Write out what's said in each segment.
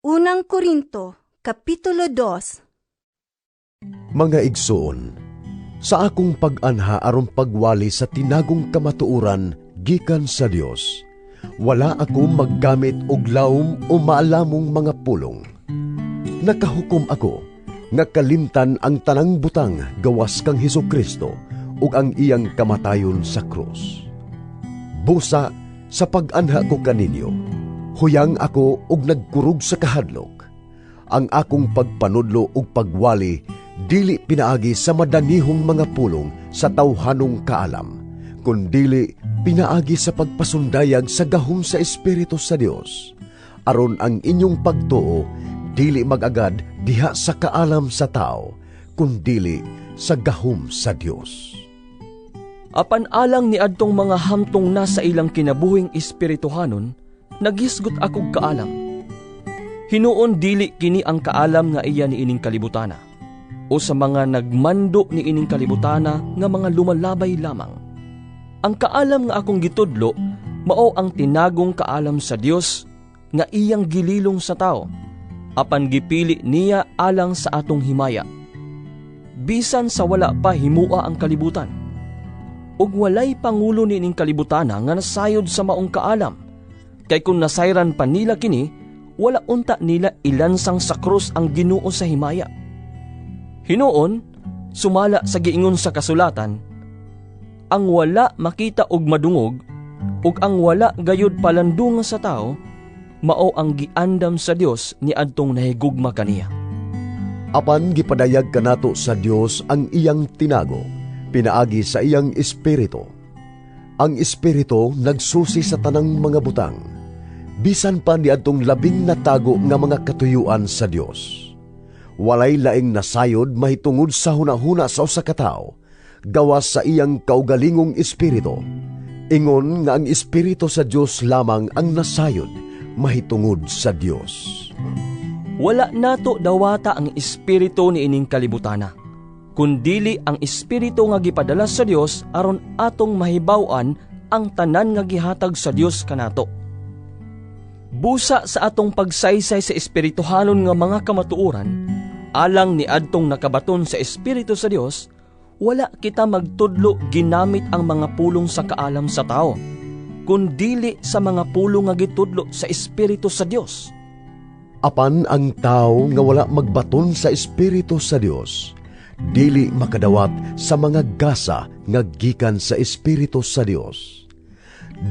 Unang Korinto, Kapitulo 2. Mga igsoon, sa akong pag-anha aron pagwali sa tinagong kamatuoran gikan sa Dios, wala ako maggamit og lawom o maalamong mga pulong. Nakahukom ako nga kalimtan ang tanang butang gawas kang Hesukristo ug ang iyang kamatayon sa krus. Busa sa pag-anha ko kaninyo, huyang ako ug nagkurog sa kahadlok. Ang akong pagpanudlo ug pagwali dili pinaagi sa madanihong mga pulong sa tawhanong kaalam, kundili pinaagi sa pagpasundayag sa gahom sa Espiritu sa Dios, aron ang inyong pagtuo dili magagad diha sa kaalam sa tao, kundili sa gahom sa Dios. Apan alang ni adtong mga hamtong na sa ilang kinabuhing espirituhanon, nagisgot akog kaalam. Hinuon dili kini ang kaalam nga iya ni ining kalibutana, o sa mga nagmando ni ining kalibutana nga mga lumalabay lamang. Ang kaalam nga akong gitudlo mao ang tinagong kaalam sa Dios nga iyang gililong sa tao, apan gipili niya alang sa atong himaya. Bisan sa wala pa himua ang kalibutan, ug walay pangulo ni ining kalibutana nga nasayod sa maong kaalam, kay kung nasayran pa nila kini, wala unta nila ilansang sa krus ang Ginoo sa himaya. Hinuon, sumala sa giingon sa kasulatan, ang wala makita og madungog, ug ang wala gayud palandunga sa tao, mao ang giandam sa Dios ni adtong nahigugma kaniya. Apan gipadayag kanato sa Dios ang iyang tinago, pinaagi sa iyang Espiritu. Ang Espiritu nagsusi sa tanang mga butang, bisan pa niadtong labing natago nga mga katuyuan sa Dios. Walay laing nasayod mahitungod sa hunahuna sa usa ka tawo, gawas sa iyang kaugalingong espiritu. Ingon nga ang Espiritu sa Dios lamang ang nasayod mahitungod sa Dios. Wala nato dawata ang espiritu ni ining kalibutana, kundili ang espiritu nga gipadala sa Dios aron atong mahibaw-an ang tanan nga gihatag sa Dios kanato. Busa sa atong pagsaysay sa espirituhanon nga mga kamatuoran, alang ni adtong nakabaton sa Espiritu sa Dios, wala kita magtudlo ginamit ang mga pulong sa kaalam sa tao, kundili sa mga pulong nga gitudlo sa Espiritu sa Dios. Apan ang tao nga wala magbaton sa Espiritu sa Dios, dili makadawat sa mga gasa nga gikan sa Espiritu sa Dios.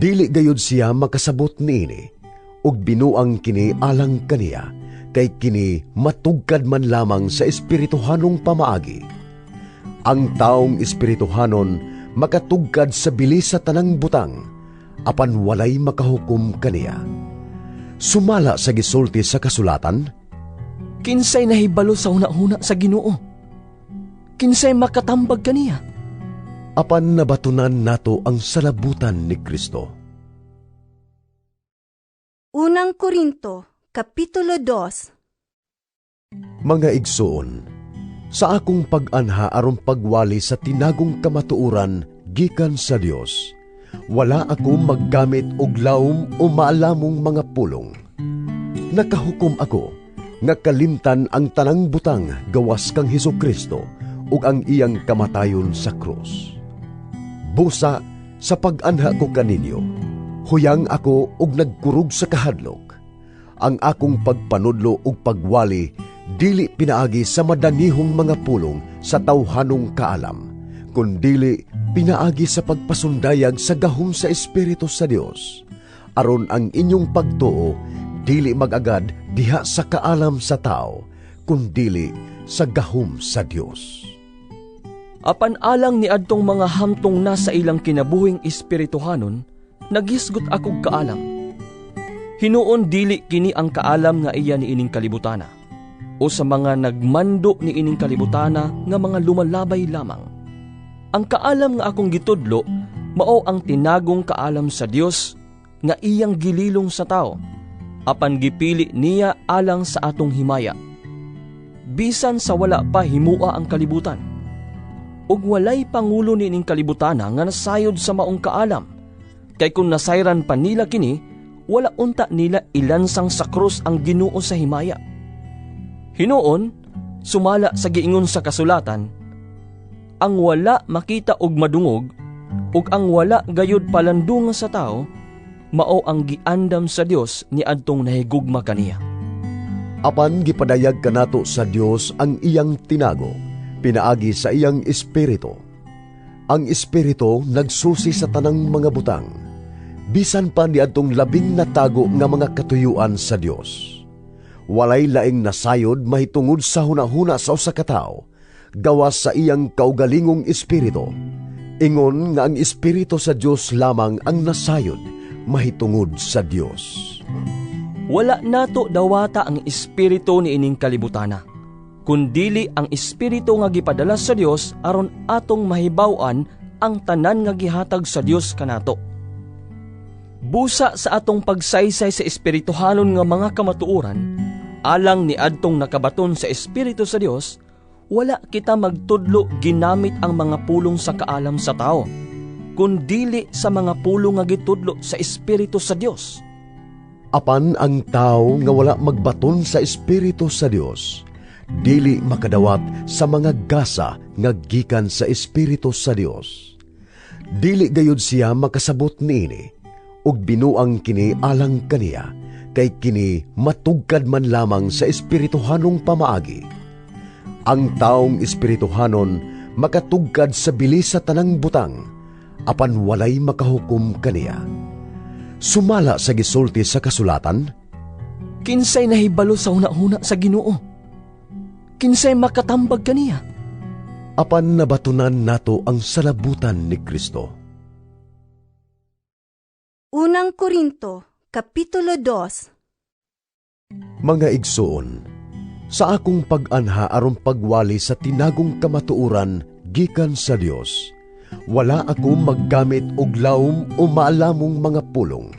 Dili gayud siya makasabot niini, ug binuang kini alang kaniya, kay kini matugkad man lamang sa espirituhanong pamaagi. Ang taong espirituhanon makatugkad sa bilis sa tanang butang, apan walay makahukom kaniya. Sumala sa gisulti sa kasulatan, kinsay nahibalo sa hunahuna sa Ginoo? Kinsay makatambag kaniya? Apan nabatunan nato ang salabutan ni Kristo. Unang Korinto, Kapitulo 2. Mga igsoon, sa akong pag-anha aron pagwali sa tinagong kamatuoran gikan sa Dios, wala ako maggamit og lawom o maalamong mga pulong. Nakahukom ako nga kalimtan ang tanang butang gawas kang Hesukristo ug ang iyang kamatayon sa krus. Busa sa pag-anha ko kaninyo, huyang ako ug nagkurog sa kahadlok. Ang akong pagpanudlo ug pagwali dili pinaagi sa madanihong mga pulong sa tawhanong kaalam, kundili pinaagi sa pagpasundayag sa gahom sa Espiritu sa Dios, aron ang inyong pagtuo dili magagad diha sa kaalam sa tao, kundili sa gahom sa Dios. Apan alang ni adtong mga hamtong na sa ilang kinabuhing espirituhanon, nagisgot akog kaalam. Hinuon dili kini ang kaalam nga iya ni ining kalibutana, o sa mga nagmando ni ining kalibutana nga mga lumalabay lamang. Ang kaalam nga akong gitudlo mao ang tinagong kaalam sa Dios nga iyang gililong sa tao, apan gipili niya alang sa atong himaya. Bisan sa wala pa himua ang kalibutan, ug walay pangulo ni ining kalibutana nga nasayod sa maong kaalam, kay kung nasayran pa nila kini, wala unta nila ilansang sa krus ang Ginoo sa himaya. Hinuon, sumala sa giingon sa kasulatan, ang wala makita og madungog, ug ang wala gayud palandunga sa tao, mao ang giandam sa Dios ni adtong nahigugma kaniya. Apan gipadayag kanato sa Dios ang iyang tinago, pinaagi sa iyang espiritu. Ang espiritu nagsusi sa tanang mga butang, bisan pa niadtong labing natago nga mga katuyuan sa Dios. Walay laing nasayod mahitungod sa hunahuna sa usa ka tawo, gawas sa iyang kaugalingong espiritu. Ingon nga ang espiritu sa Dios lamang ang nasayod mahitungod sa Dios. Wala nato dawata ang espiritu ni ining kalibutana, kundili ang espiritu nga gipadala sa Dios aron atong mahibaw-an ang tanan nga gihatag sa Dios kanato. Busa sa atong pagsaysay sa espirituhanon nga mga kamatuoran, alang ni adtong nakabaton sa espiritu sa Dios, wala kita magtudlo ginamit ang mga pulong sa kaalam sa tao, kundili sa mga pulong nga gitudlo sa espiritu sa Dios. Apan ang tao nga wala magbaton sa espiritu sa Dios, dili makadawat sa mga gasa nga gikan sa espiritu sa Dios. Dili gayud siya makasabot niini, ug binuang kini alang kaniya, kay kini matugkad man lamang sa espirituhanong pamaagi. Ang taong espirituhanon makatugkad sa bilis sa tanang butang, apan walay makahukom kaniya. Sumala sa gisulti sa kasulatan, kinsay nahibalo sa hunahuna sa Ginoo? Kinsay makatambag kaniya? Apan nabatunan nato ang salabutan ni Kristo. Unang Korinto, Kapitulo 2. Mga igsoon, sa akong pag-anha aron pagwali sa tinagong kamatuuran gikan sa Dios, wala ako maggamit og lawom o maalamong mga pulong.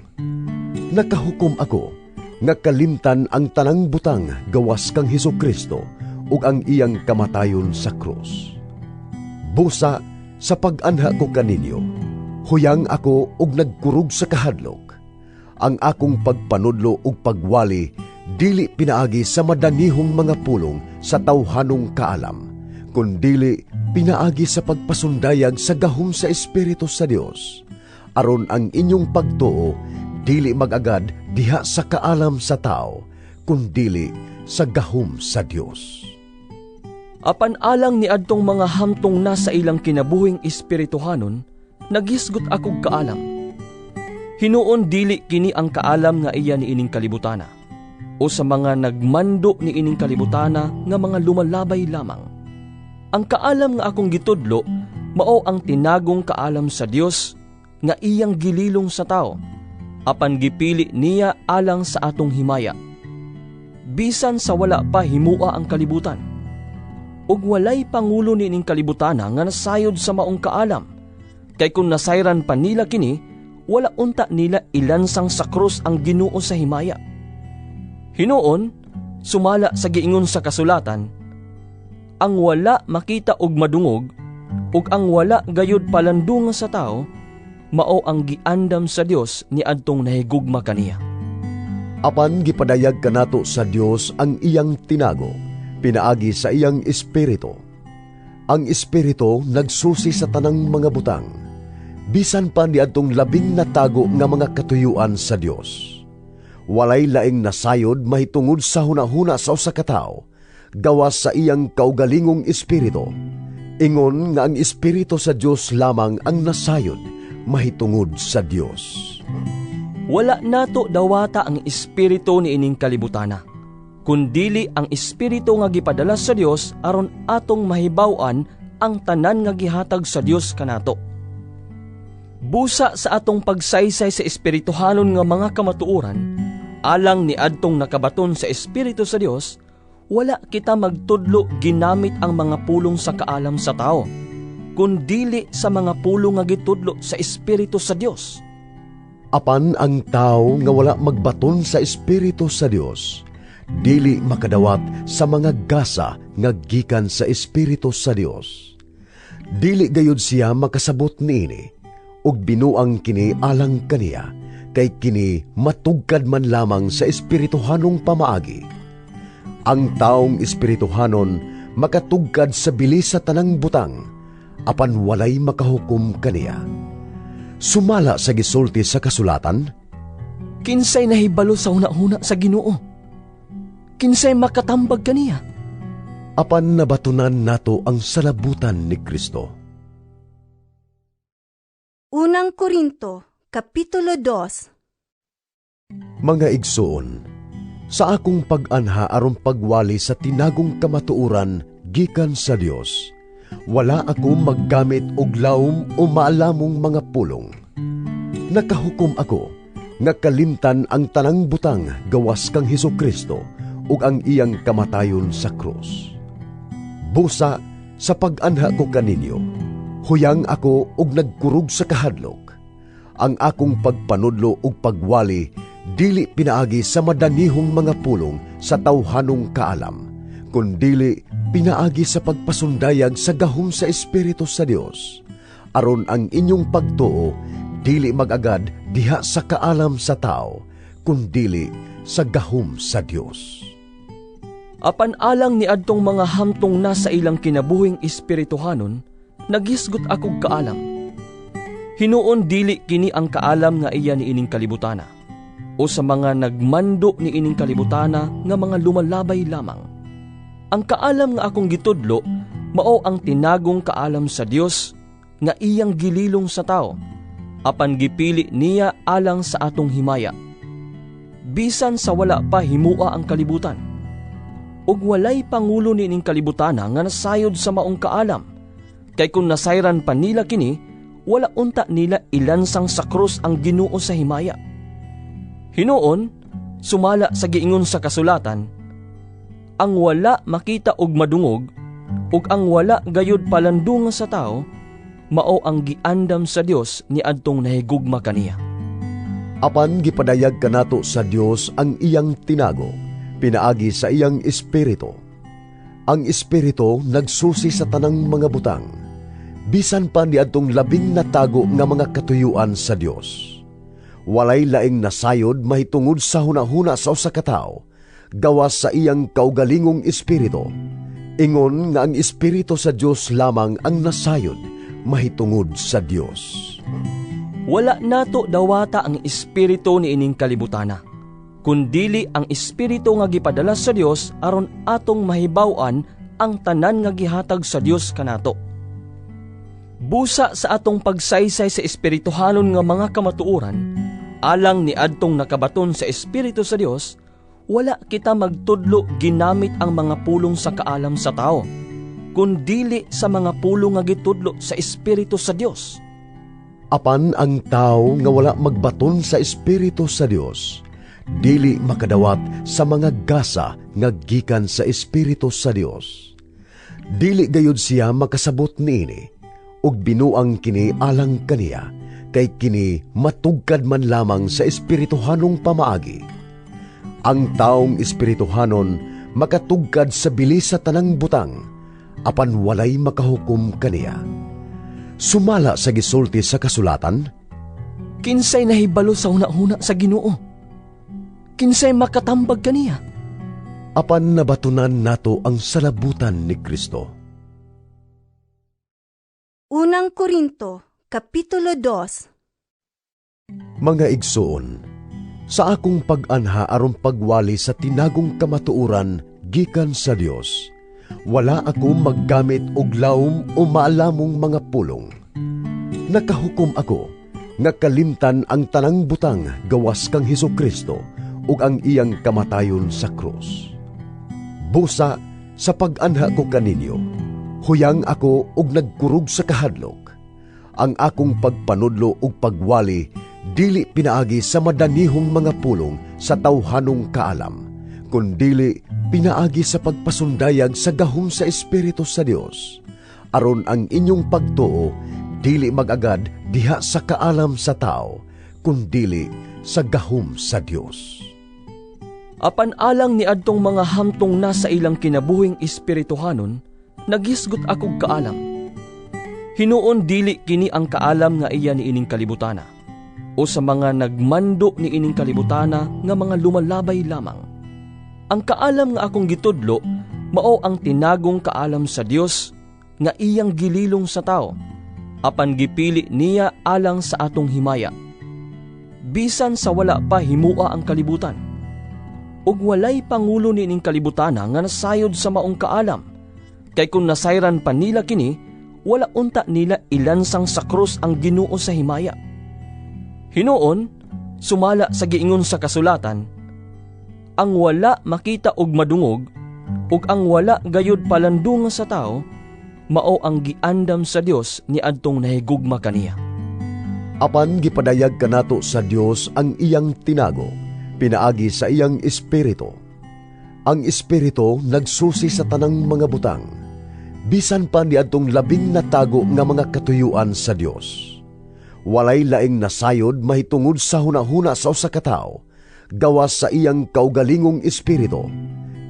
Nakahukom ako nga kalimtan ang tanang butang gawas kang Hesukristo ug ang iyang kamatayon sa krus. Busa sa pag-anha ko kaninyo, huyang ako og nagkurog sa kahadlok. Ang akong pagpanudlo ug pagwali dili pinaagi sa madanihong mga pulong sa tawhanong kaalam, kundili pinaagi sa pagpasundayag sa gahom sa Espiritu sa Dios, aron ang inyong pagtuo dili magagad diha sa kaalam sa tao, kundili sa gahom sa Dios. Apan alang ni adtong mga hamtong na sa ilang kinabuhing espirituhanon, nagisgot akog kaalam. Hinuon dili kini ang kaalam nga iya ni ining kalibutana, o sa mga nagmando ni ining kalibutana nga mga lumalabay lamang. Ang kaalam nga akong gitudlo, mao ang tinagong kaalam sa Dios nga iyang gililong sa tao, apan gipili niya alang sa atong himaya. Bisan sa wala pa himua ang kalibutan, ug walay pangulo ni ining kalibutana nga nasayod sa maong kaalam, kay kung nasayran pa nila kini, wala unta nila ilansang sa krus ang Ginoo sa himaya. Hinuon, sumala sa giingon sa kasulatan, ang wala makita og madungog, ug ang wala gayud palandunga sa tao, mao ang giandam sa Dios ni adtong nahigugma kaniya. Apan gipadayag kanato sa Dios ang iyang tinago, pinaagi sa iyang espiritu. Ang espiritu nagsusi sa tanang mga butang, bisan pa niadtong labing natago nga mga katuyuan sa Dios. Walay laing nasayod mahitungod sa hunahuna sa usa ka tawo, gawas sa iyang kaugalingong espiritu. Ingon nga ang espiritu sa Dios lamang ang nasayod mahitungod sa Dios. Wala nato dawata ang espiritu ni ining kalibutana, kundili ang espiritu nga gipadala sa Dios aron atong mahibaw-an ang tanan nga gihatag sa Dios kanato. Busa sa atong pagsaysay sa espirituhanon nga mga kamatuoran, alang ni adtong nakabaton sa espiritu sa Dios, wala kita magtudlo ginamit ang mga pulong sa kaalam sa tao, kundili sa mga pulong nga gitudlo sa espiritu sa Dios. Apan ang tao nga wala magbaton sa espiritu sa Dios, dili makadawat sa mga gasa nga gikan sa espiritu sa Dios. Dili gayud siya makasabot niini, ug binuang kini alang kaniya, kay kini matugkad man lamang sa espirituhanong pamaagi. Ang taong espirituhanon makatugkad sa bilis sa tanang butang, apan walay makahukom kaniya. Sumala sa gisulti sa kasulatan, Kinsay nahibalo sa huna-huna sa Ginoo? Kinsay makatambag kaniya? apan nabatunan nato ang salabutan ni Kristo. Unang Korinto, Kapitulo 2. Mga igsoon, sa akong pag-anha aron pagwali sa tinagong kamatuuran gikan sa Dios, wala ako maggamit og lawom o maalamong mga pulong. Nakahukom ako nga kalimtan ang tanang butang gawas kang Hesukristo ug ang iyang kamatayon sa krus. Busa sa pag-anha ko kaninyo, huyang ako og nagkurog sa kahadlok. Ang akong pagpanudlo ug pagwali dili pinaagi sa madanihong mga pulong sa tawhanong kaalam, kundili pinaagi sa pagpasundayag sa gahom sa Espiritu sa Dios, aron ang inyong pagtuo dili magagad diha sa kaalam sa tao, kundili sa gahom sa Dios. Apan alang ni adtong mga hamtong na sa ilang kinabuhing espirituhanon, nagisgot akog kaalam. Hinuon dili kini ang kaalam nga iya ni ining kalibutana, o sa mga nagmando ni ining kalibutana nga mga lumalabay lamang. Ang kaalam nga akong gitudlo, mao ang tinagong kaalam sa Dios nga iyang gililong sa tao, apan gipili niya alang sa atong himaya. Bisan sa wala pa himua ang kalibutan, ug walay pangulo ni ining kalibutana nga nasayod sa maong kaalam, kay kung nasayran pa nila kini, wala unta nila ilansang sa krus ang Ginoo sa himaya. Hinuon, sumala sa giingon sa kasulatan, ang wala makita og madungog, ug ang wala gayud palandunga sa tao, mao ang giandam sa Dios ni adtong nahigugma kaniya. Apan gipadayag kanato sa Dios ang iyang tinago, pinaagi sa iyang espiritu. Ang espiritu nagsusi sa tanang mga butang, bisan pa ni adtong labing natago nga mga katuyuan sa Dios. Walay laing nasayod mahitungod sa hunahuna sa usa ka tawo, gawas sa iyang kaugalingong espiritu. Ingon nga ang espiritu sa Dios lamang ang nasayod mahitungod sa Dios. Wala nato dawata ang espiritu ni ining kalibutana, kundili ang espiritu nga gipadala sa Dios aron atong mahibaw-an ang tanan nga gihatag sa Dios kanato. Busa sa atong pagsaysay sa espirituhanon nga mga kamatuoran, alang ni adtong nakabaton sa espiritu sa Dios, wala kita magtudlo ginamit ang mga pulong sa kaalam sa tao, kundili sa mga pulong nga gitudlo sa espiritu sa Dios. Apan ang tao nga wala magbaton sa espiritu sa Dios, dili makadawat sa mga gasa nga gikan sa espiritu sa Dios. Dili gayud siya makasabot niini, ug binuang kini alang kaniya, kay kini matugkad man lamang sa espirituhanong pamaagi. Ang taong espirituhanon makatugkad sa bilis sa tanang butang, apan walay makahukom kaniya. Sumala sa gisulti sa kasulatan, Kinsay nahibalo sa huna-huna sa Ginoo? Kinsay makatambag kaniya? apan nabatunan nato ang salabutan ni Kristo. Unang Korinto, Kapitulo 2. Mga igsoon, sa akong pag-anha aron pagwali sa tinagong kamatuuran gikan sa Dios, wala ako maggamit og lawom o maalamong mga pulong. Nakahukom ako nga kalimtan ang tanang butang gawas kang Hesukristo ug ang iyang kamatayon sa krus. Busa sa pag-anha ko kaninyo, huyang ako og nagkurog sa kahadlok. Ang akong pagpanudlo ug pagwali dili pinaagi sa madanihong mga pulong sa tawhanong kaalam, kundili pinaagi sa pagpasundayag sa gahom sa Espiritu sa Dios, aron ang inyong pagtuo dili magagad diha sa kaalam sa tao, kundili sa gahom sa Dios. Apan alang ni adtong mga hamtong na sa ilang kinabuhing espirituhanon, nagisgot akog kaalam. Hinuon dili kini ang kaalam nga iya ni ining kalibutana, o sa mga nagmando ni ining kalibutana nga mga lumalabay lamang. Ang kaalam nga akong gitudlo mao ang tinagong kaalam sa Dios nga iyang gililong sa tao, apan gipili niya alang sa atong himaya. Bisan sa wala pa himua ang kalibutan, ug walay pangulo ni ining kalibutana nga nasayod sa maong kaalam, kay kung nasayran pa nila kini, wala unta nila ilansang sa krus ang Ginoo sa himaya. Hinuon, sumala sa giingon sa kasulatan, ang wala makita og madungog, ug ang wala gayud palandungan sa tao, mao ang giandam sa Dios ni adtong nahigugma kaniya. Apan gipadayag kanato sa Dios ang iyang tinago, pinaagi sa iyang espiritu. Ang espiritu nagsusi sa tanang mga butang, bisan pa ni adtong labing natago nga mga katuyuan sa Dios. Walay laing nasayod mahitungod sa hunahuna sa usa ka tawo, gawas sa iyang kaugalingong espiritu.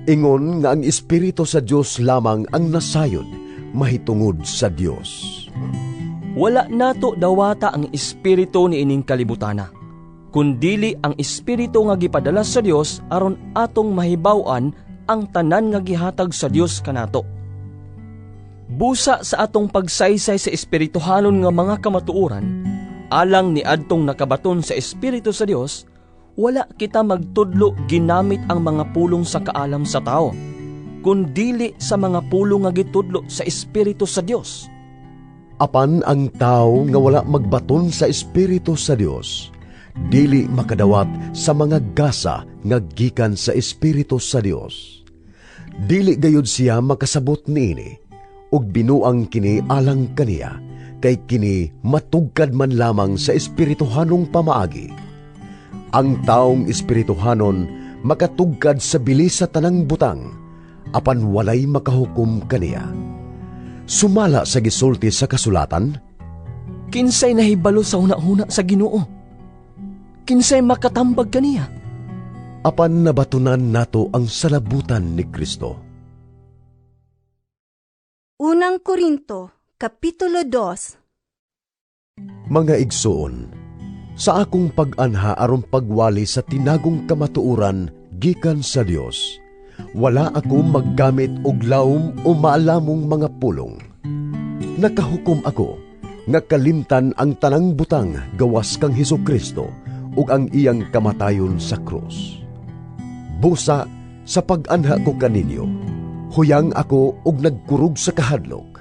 Ingon nga ang espiritu sa Dios lamang ang nasayod mahitungod sa Dios. Wala nato dawata ang espiritu ni ining kalibutana, kundili ang espiritu nga gipadala sa Dios aron atong mahibaw-an ang tanan nga gihatag sa Dios kanato. Busa sa atong pagsaysay sa espirituhanon nga mga kamatuoran, alang ni adtong nakabaton sa espiritu sa Dios, wala kita magtudlo ginamit ang mga pulong sa kaalam sa tao, kundili sa mga pulong nga gitudlo sa espiritu sa Dios. Apan ang tao nga wala magbaton sa espiritu sa Dios, dili makadawat sa mga gasa nga gikan sa espiritu sa Dios. Dili gayud siya makasabot niini, ug binuang kini alang kaniya, kay kini matugkad man lamang sa espirituhanong pamaagi. Ang taong espirituhanon makatugkad sa bilis sa tanang butang, apan walay makahukom kaniya. Sumala sa gisulti sa kasulatan, kinsay nahibalo sa hunahuna sa Ginoo? Kinsay makatambag kaniya? Apan nabatunan nato ang salabutan ni Kristo. Unang Korinto, Kapitulo 2. Mga igsoon, sa akong pag-anha aron pagwali sa tinagong kamatuuran gikan sa Dios, wala ako maggamit og lawom o maalamong mga pulong. Nakahukom ako nga kalimtan ang tanang butang gawas kang Hesukristo ug ang iyang kamatayon sa krus. Busa sa pag-anha ko kaninyo, huyang ako og nagkurog sa kahadlok.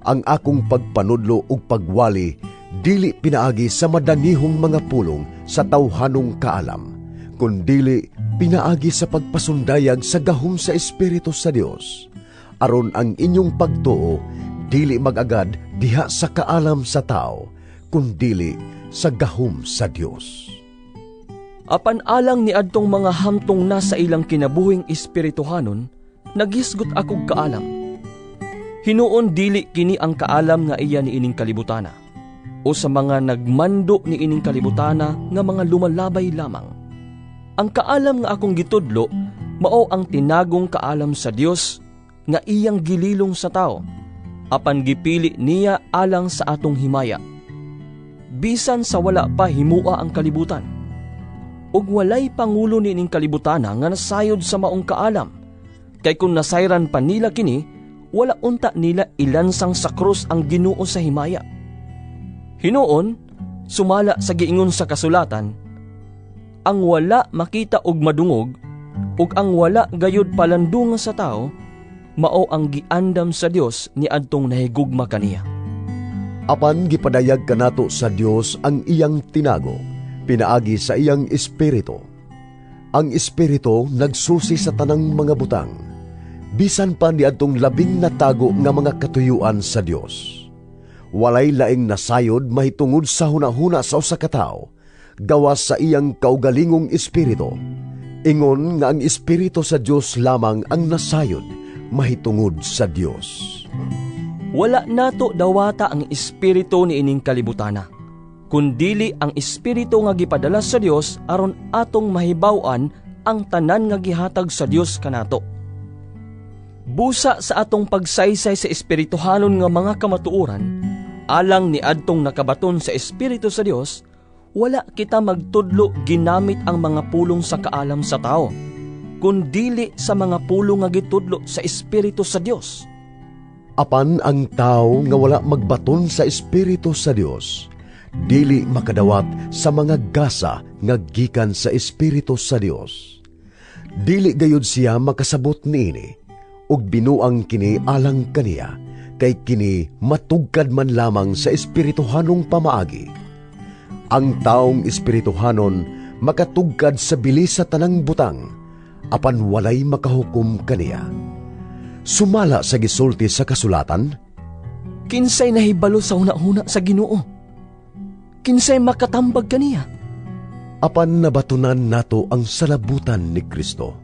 Ang akong pagpanudlo ug pagwali dili pinaagi sa madanihong mga pulong sa tawhanong kaalam, kundili pinaagi sa pagpasundayag sa gahom sa Espiritu sa Dios, aron ang inyong pagtuo dili mag-agad diha sa kaalam sa tao, kundili sa gahom sa Dios. Apan alang ni adtong mga hamtong nasa ilang kinabuhing espirituhanon, nagisgot akog kaalam. Hinuon dili kini ang kaalam nga iya ni ining kalibutana, o sa mga nagmando ni ining kalibutana nga mga lumalabay lamang. Ang kaalam nga akong gitudlo mao ang tinagong kaalam sa Dios nga iyang gililong sa tao, apan gipili niya alang sa atong himaya. Bisan sa wala pa himua ang kalibutan, ug walay pangulo ni ining kalibutana nga nasayod sa maong kaalam, kay kung nasayran pa nila kini, wala unta nila ilansang sa krus ang Ginoo sa himaya. Hinuon, sumala sa giingon sa kasulatan, ang wala makita og madungog, ug ang wala gayud palandungan sa tao, mao ang giandam sa Dios ni adtong nahigugma kaniya. Apan gipadayag kanato sa Dios ang iyang tinago, pinaagi sa iyang espiritu. Ang espiritu nagsusi sa tanang mga butang, bisan pa ni adtong labing natago nga mga katuyuan sa Dios. Walay laing nasayod mahitungod sa hunahuna sa usa ka tawo, gawas sa iyang kaugalingong espiritu. Ingon nga ang espiritu sa Dios lamang ang nasayod mahitungod sa Dios. Wala nato dawata ang espiritu ni ining kalibutana, kundili ang espiritu nga gipadala sa Dios aron atong mahibaw-an ang tanan nga gihatag sa Dios kanato. Busa sa atong pagsaysay sa espirituhanon nga mga kamatuoran, alang ni adtong nakabaton sa espiritu sa Dios, wala kita magtudlo ginamit ang mga pulong sa kaalam sa tao, kundili sa mga pulong nga gitudlo sa Espiritu sa Dios. Apan ang tao nga wala magbaton sa Espiritu sa Dios, dili makadawat sa mga gasa nga gikan sa Espiritu sa Dios. Dili gayud siya makasabot niini, ug binuang kini alang kaniya, kay kini matugkad man lamang sa espirituhanong pamaagi. Ang taong espirituhanon makatugkad sa bilis sa tanang butang, apan walay makahukom kaniya. Sumala sa gisulti sa kasulatan, Kinsay nahibalo sa huna-huna sa Ginoo? Kinsay makatambag kaniya? apan nabatunan nato ang salabutan ni Kristo.